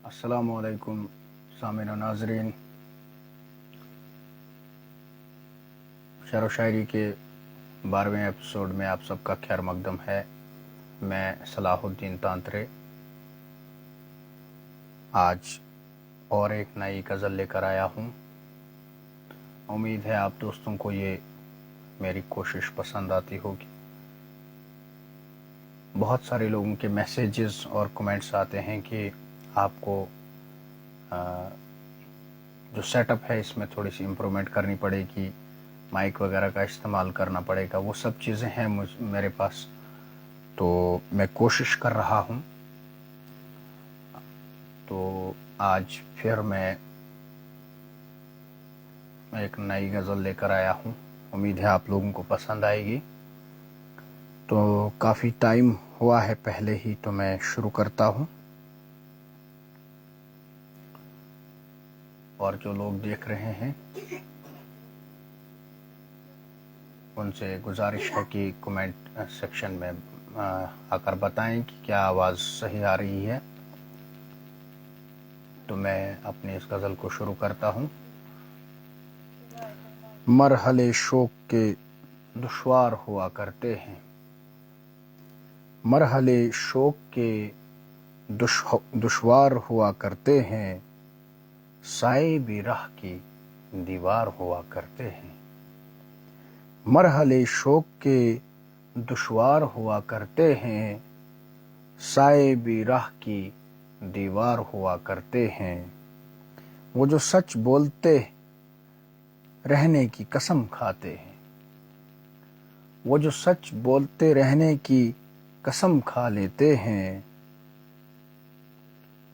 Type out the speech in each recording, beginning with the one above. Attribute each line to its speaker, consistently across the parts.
Speaker 1: السلام علیکم سامعین و ناظرین، شعر و شاعری کے 12ویں ایپیسوڈ میں آپ سب کا خیر مقدم ہے۔ میں صلاح الدین تانترے آج اور ایک نئی غزل لے کر آیا ہوں۔ امید ہے آپ دوستوں کو یہ میری کوشش پسند آتی ہوگی۔ بہت سارے لوگوں کے میسیجز اور کمنٹس آتے ہیں کہ آپ کو جو سیٹ اپ ہے اس میں تھوڑی سی امپرومنٹ کرنی پڑے گی، مائک وغیرہ کا استعمال کرنا پڑے گا۔ وہ سب چیزیں ہیں میرے پاس، تو میں کوشش کر رہا ہوں۔ تو آج پھر میں ایک نئی غزل لے کر آیا ہوں، امید ہے آپ لوگوں کو پسند آئے گی۔ تو کافی ٹائم ہوا ہے پہلے ہی، تو میں شروع کرتا ہوں۔ اور جو لوگ دیکھ رہے ہیں ان سے گزارش ہے کہ کمنٹ سیکشن میں آ کر بتائیں کہ کیا آواز صحیح آ رہی ہے۔ تو میں اپنی اس غزل کو شروع کرتا ہوں۔ مرحلے شوق کے دشوار ہوا کرتے ہیں، مرحلے شوق کے دشوار ہوا کرتے ہیں، سائے بھی راہ کی دیوار ہوا کرتے ہیں۔ مرحلے شوق کے دشوار ہوا کرتے ہیں، سائے بھی راہ کی دیوار ہوا کرتے ہیں۔ وہ جو سچ بولتے رہنے کی قسم کھاتے ہیں، وہ جو سچ بولتے رہنے کی قسم کھا لیتے ہیں،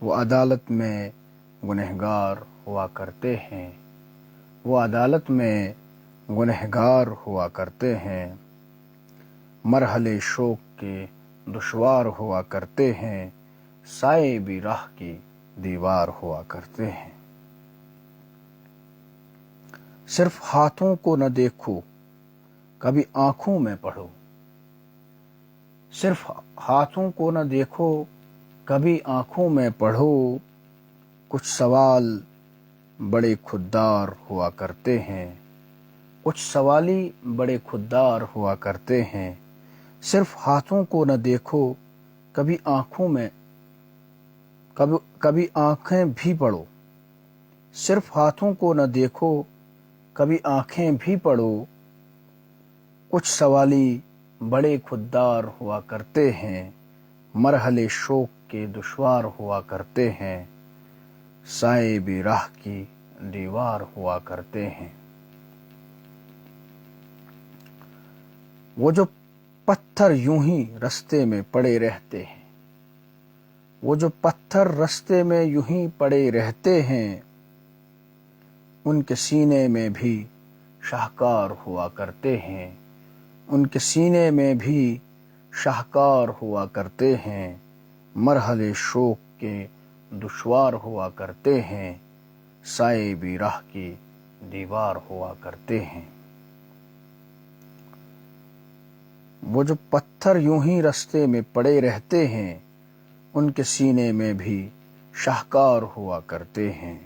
Speaker 1: وہ عدالت میں گنہگار ہوا کرتے ہیں، وہ عدالت میں گنہگار ہوا کرتے ہیں۔ مرحلے شوق کے دشوار ہوا کرتے ہیں، سائے بھی راہ کی دیوار ہوا کرتے ہیں۔ صرف ہاتھوں کو نہ دیکھو، کبھی آنکھوں میں پڑھو، صرف ہاتھوں کو نہ دیکھو، کبھی آنکھوں میں پڑھو۔ کچھ سوال بڑے خوددار ہوا کرتے ہیں، کچھ سوالی بڑے خوددار ہوا کرتے ہیں۔ صرف ہاتھوں کو نہ دیکھو، کبھی آنکھوں میں کبھی آنکھیں بھی پڑھو، صرف ہاتھوں کو نہ دیکھو، کبھی آنکھیں بھی پڑھو۔ کچھ سوالی بڑے خوددار ہوا کرتے ہیں، مرحلے شوق کے دشوار ہوا کرتے ہیں، سائے بھی راہ کی دیوار ہوا کرتے ہیں۔ وہ جو پتھر یوں ہی رستے میں پڑے رہتے ہیں، وہ جو پتھر رستے میں یوں ہی پڑے رہتے ہیں، ان کے سینے میں بھی شاہکار ہوا کرتے ہیں، ان کے سینے میں بھی شاہکار ہوا کرتے ہیں۔ مرحلے شوق کے دشوار ہوا کرتے ہیں، سائے بھی راہ کی دیوار ہوا کرتے ہیں۔ وہ جو پتھر یوں ہی رستے میں پڑے رہتے ہیں، ان کے سینے میں بھی شاہکار ہوا کرتے ہیں۔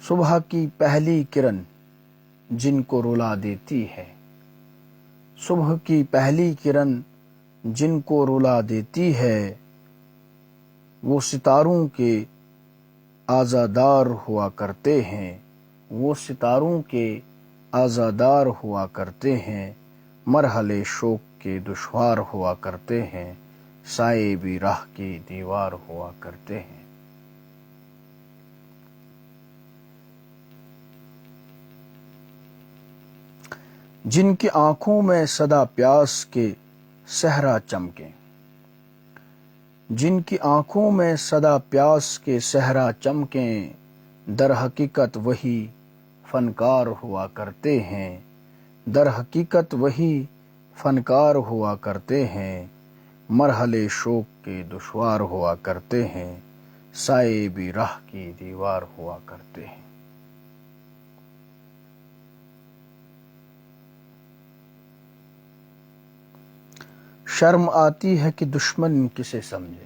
Speaker 1: صبح کی پہلی کرن جن کو رلا دیتی ہے، صبح کی پہلی کرن جن کو رلا دیتی ہے، وہ ستاروں کے عزادار ہوا کرتے ہیں، وہ ستاروں کے عزادار ہوا کرتے ہیں۔ مرحلے شوق کے دشوار ہوا کرتے ہیں، سائے بھی راہ کی دیوار ہوا کرتے ہیں۔ جن کی آنکھوں میں سدا پیاس کے صحرا چمکیں، جن کی آنکھوں میں سدا پیاس کے صحرا چمکیں، در حقیقت وہی فنکار ہوا کرتے ہیں، در حقیقت وہی فنکار ہوا کرتے ہیں۔ مرحلے شوق کے دشوار ہوا کرتے ہیں، سائے بھی راہ کی دیوار ہوا کرتے ہیں۔ شرم آتی ہے کہ دشمن کسے سمجھے،